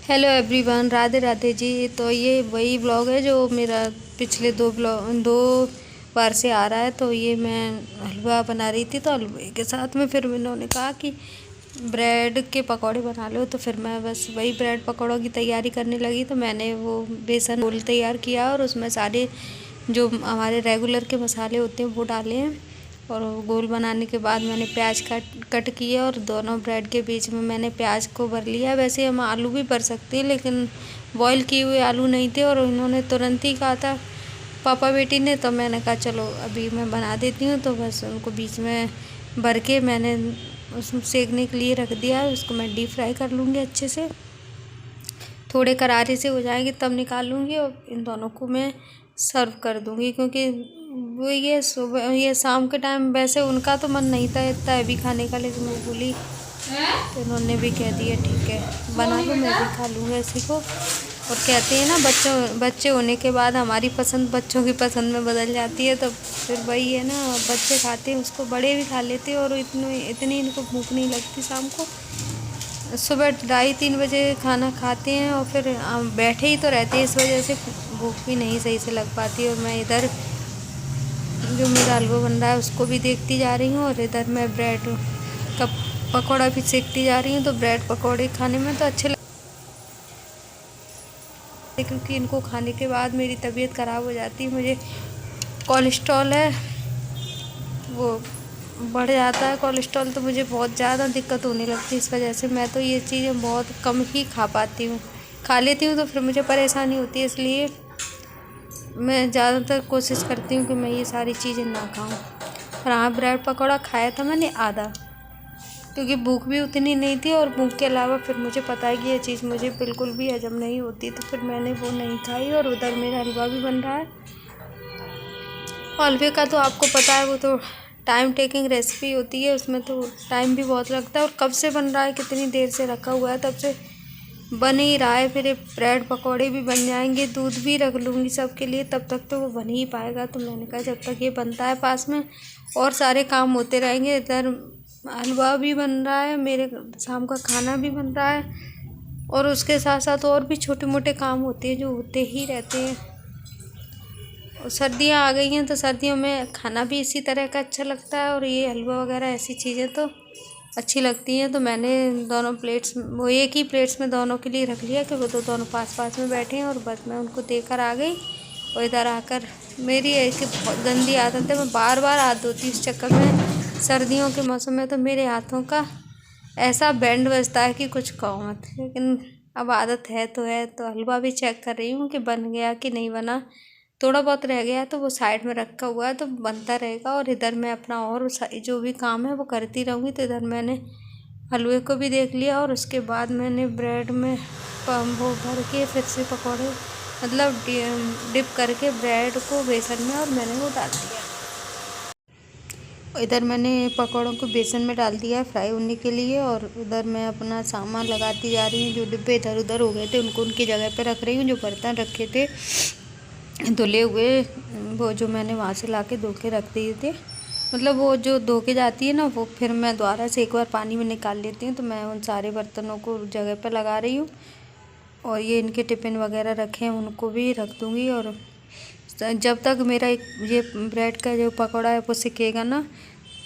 Hello everyone, Radhe Radhe ji. तो ये वही ब्लॉग है जो मेरा पिछले दो बार से आ रहा है। तो ये मैं हलवा बना रही थी, तो हलवे के साथ में फिर उन्होंने कहा कि ब्रेड के पकौड़े बना लो। तो फिर मैं बस वही ब्रेड पकौड़ों की तैयारी करने लगी। तो मैंने वो बेसन घोल तैयार किया और उसमें सारे जो हमारे रेगुलर के मसाले होते हैं वो डाले हैं। और गोल बनाने के बाद मैंने प्याज कट किए और दोनों ब्रेड के बीच में मैंने प्याज को भर लिया। वैसे हम आलू भी भर सकते हैं, लेकिन बॉईल किए हुए आलू नहीं थे और इन्होंने तुरंत ही कहा था पापा बेटी ने। तो मैंने कहा चलो अभी मैं बना देती हूँ। तो बस उनको बीच में भर के मैंने उसमें सेकने के लिए रख दिया। उसको मैं डीप फ्राई कर लूँगी अच्छे से, थोड़े करारे से हो जाएंगे तब निकाल लूँगी और इन दोनों को मैं सर्व कर दूँगी। क्योंकि वो ये सुबह ये शाम के टाइम वैसे उनका तो मन नहीं था इतना हैवी खाने का, लेकिन वो बोली तो उन्होंने भी कह दिया ठीक है बना लो, मैं भी खा लूँगा इसी को। और कहते हैं ना बच्चे होने के बाद हमारी पसंद बच्चों की पसंद में बदल जाती है। तो फिर वही है ना, बच्चे खाते हैं उसको बड़े भी खा लेते हैं और इतनी इनको भूख नहीं लगती शाम को। सुबह 2:30-3 बजे खाना खाते हैं और फिर बैठे ही तो रहते हैं, इस वजह से भूख भी नहीं सही से लग पाती। और मैं इधर जो मेरा हलवा बन रहा है उसको भी देखती जा रही हूँ और इधर मैं ब्रेड का पकौड़ा भी सेकती जा रही हूँ। तो ब्रेड पकौड़े खाने में तो अच्छे लगते हैं, क्योंकि इनको खाने के बाद मेरी तबीयत ख़राब हो जाती है। मुझे कोलेस्ट्रॉल है, वो बढ़ जाता है कोलेस्ट्रॉल, तो मुझे बहुत ज़्यादा दिक्कत होने लगती है। इस वजह से मैं तो ये चीज़ें बहुत कम ही खा पाती हूँ। खा लेती हूँ तो फिर मुझे परेशानी होती है, इसलिए मैं ज़्यादातर कोशिश करती हूँ कि मैं ये सारी चीज़ें ना खाऊं। और हाँ, ब्रेड पकौड़ा खाया था मैंने आधा, क्योंकि भूख भी उतनी नहीं थी और भूख के अलावा फिर मुझे पता है कि ये चीज़ मुझे बिल्कुल भी हजम नहीं होती, तो फिर मैंने वो नहीं खाई। और उधर मेरा हलवा भी बन रहा है। हलवे का तो आपको पता है, वो तो टाइम टेकिंग रेसिपी होती है, उसमें तो टाइम भी बहुत लगता है। और कब से बन रहा है, कितनी देर से रखा हुआ है, तब से बन ही रहा है। फिर ये ब्रेड पकौड़े भी बन जाएंगे, दूध भी रख लूँगी सबके लिए, तब तक तो वो बन ही पाएगा। तो मैंने कहा जब तक ये बनता है पास में और सारे काम होते रहेंगे। इधर हलवा भी बन रहा है, मेरे शाम का खाना भी बन रहा है, और उसके साथ साथ और भी छोटे मोटे काम होते हैं जो होते ही रहते हैं। और सर्दियाँ आ गई हैं तो सर्दियों में खाना भी इसी तरह का अच्छा लगता है, और ये हलवा वगैरह ऐसी चीज़ें तो अच्छी लगती हैं। तो मैंने दोनों प्लेट्स, वो एक ही प्लेट्स में दोनों के लिए रख लिया कि वो तो दोनों पास पास में बैठे हैं। और बस मैं उनको देकर आ गई। और इधर आकर मेरी एक बहुत गंदी आदत है, मैं बार बार हाथ धोती इस चक्कर में। सर्दियों के मौसम में तो मेरे हाथों का ऐसा बैंड बजता है कि कुछ कहो मत, लेकिन अब आदत है तो है। तो हलवा भी चेक कर रही हूँ कि बन गया कि नहीं बना। थोड़ा बहुत रह गया है तो वो साइड में रखा हुआ है, तो बनता रहेगा। और इधर मैं अपना और जो भी काम है वो करती रहूँगी। तो इधर मैंने हलवे को भी देख लिया और उसके बाद मैंने ब्रेड में वो भर के फिर से पकौड़े मतलब डिप करके ब्रेड को बेसन में, और मैंने वो डाल दिया। इधर मैंने पकौड़ों को बेसन में डाल दिया फ्राई होने के लिए। और उधर मैं अपना सामान लगाती जा रही हूँ। जो डिब्बे इधर उधर हो गए थे उनको उनकी जगह पे रख रही हूँ। जो बर्तन रखे थे धुले हुए, वो जो मैंने वहाँ से ला के धो के रख दिए थे, मतलब वो जो धो के जाती है ना, वो फिर मैं दोबारा से एक बार पानी में निकाल लेती हूँ। तो मैं उन सारे बर्तनों को जगह पर लगा रही हूँ। और ये इनके टिफ़िन वगैरह रखे हैं उनको भी रख दूँगी। और जब तक मेरा ये ब्रेड का जो पकौड़ा है वो सिकेगा ना,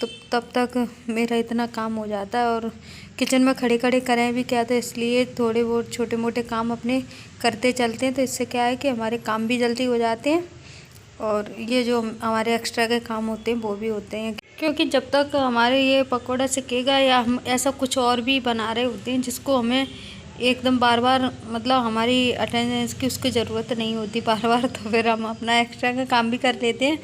तो तब तक मेरा इतना काम हो जाता है। और किचन में खड़े खड़े करें भी क्या, तो इसलिए थोड़े बहुत छोटे मोटे काम अपने करते चलते हैं। तो इससे क्या है कि हमारे काम भी जल्दी हो जाते हैं और ये जो हमारे एक्स्ट्रा के काम होते हैं वो भी होते हैं। क्योंकि जब तक हमारे ये पकौड़ा सिकेगा, या हम ऐसा कुछ और भी बना रहे होते हैं जिसको हमें एकदम बार बार मतलब हमारी अटेंडेंस की उसकी ज़रूरत नहीं होती बार बार, तो फिर हम अपना एक्स्ट्रा का काम भी कर लेते हैं।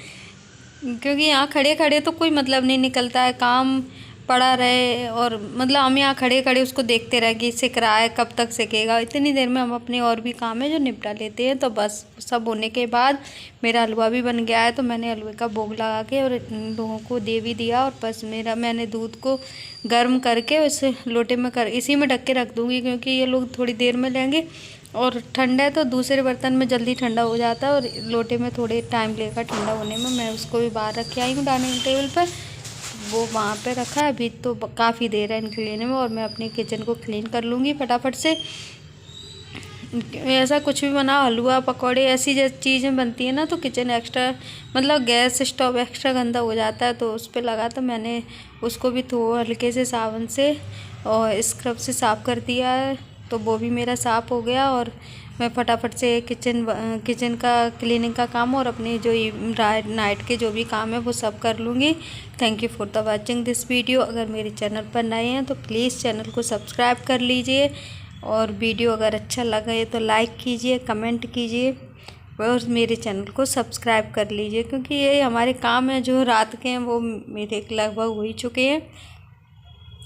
क्योंकि यहाँ खड़े खड़े तो कोई मतलब नहीं निकलता है, काम पड़ा रहे और मतलब हम यहाँ खड़े खड़े उसको देखते रहे कि सिक रहा है, कब तक सिकेगा। इतनी देर में हम अपने और भी काम है जो निपटा लेते हैं। तो बस सब होने के बाद मेरा हलवा भी बन गया है। तो मैंने हलवे का भोग लगा के और इन लोगों को दे भी दिया। और बस मैंने दूध को गर्म करके उसे लोटे में इसी में ढक के रख दूँगी, क्योंकि ये लोग थोड़ी देर में लेंगे और ठंडा है तो दूसरे बर्तन में जल्दी ठंडा हो जाता है, और लोटे में थोड़े टाइम लेगा ठंडा होने में। मैं उसको भी बाहर रख के आई हूँ डाइनिंग टेबल पर, वो वहाँ पे रखा है। अभी तो काफ़ी देर है इनके लेने में, और मैं अपनी किचन को क्लीन कर लूँगी फटाफट से। ऐसा कुछ भी बनाओ, हलवा पकौड़े ऐसी चीज़ें बनती हैं ना, तो किचन एक्स्ट्रा मतलब गैस स्टोव एक्स्ट्रा गंदा हो जाता है। तो उस पर लगा, तो मैंने उसको भी थोड़ा हल्के से साबुन से और स्क्रब से साफ़ कर दिया है, तो वो भी मेरा साफ़ हो गया। और मैं फटाफट से किचन का क्लीनिंग का काम और अपने जो नाइट के जो भी काम है वो सब कर लूँगी। Thank you for the watching this video. अगर मेरे चैनल पर नए हैं तो प्लीज़ चैनल को सब्सक्राइब कर लीजिए, और वीडियो अगर अच्छा लगे तो लाइक कीजिए, कमेंट कीजिए, और मेरे चैनल को सब्सक्राइब कर लीजिए, क्योंकि ये हमारे काम हैं जो रात के हैं वो मेरे लगभग हो ही चुके हैं।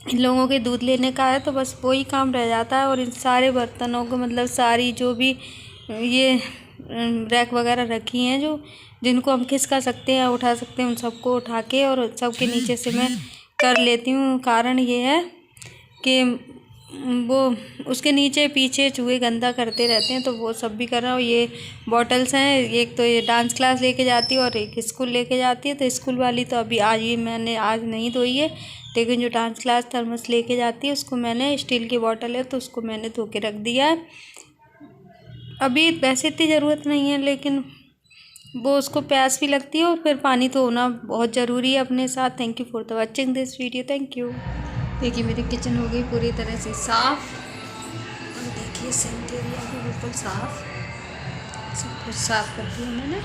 इन लोगों के दूध लेने का है तो बस वही काम रह जाता है। और इन सारे बर्तनों को मतलब सारी जो भी ये रैक वगैरह रखी हैं जो जिनको हम खिसका सकते हैं, उठा सकते हैं, उन सबको उठा के और सबके नीचे से मैं कर लेती हूँ। कारण ये है कि वो उसके नीचे पीछे चूहे गंदा करते रहते हैं, तो वो सब भी कर रहा हूँ। ये बॉटल्स हैं, एक तो ये डांस क्लास लेके जाती है और एक स्कूल लेके जाती है। तो स्कूल वाली तो अभी मैंने आज नहीं धोई है, लेकिन जो डांस क्लास थर्मस लेके जाती है उसको मैंने, स्टील की बॉटल है तो उसको मैंने धो के रख दिया है। अभी वैसे इतनी ज़रूरत नहीं है, लेकिन वो उसको प्यास भी लगती है और फिर पानी तो होना बहुत ज़रूरी है अपने साथ। Thank you for the watching this video. Thank you. देखिए मेरी किचन हो गई पूरी तरह से साफ़, और देखिए सिंक एरिया भी बिल्कुल साफ़, सब कुछ साफ़ कर दिया मैंने।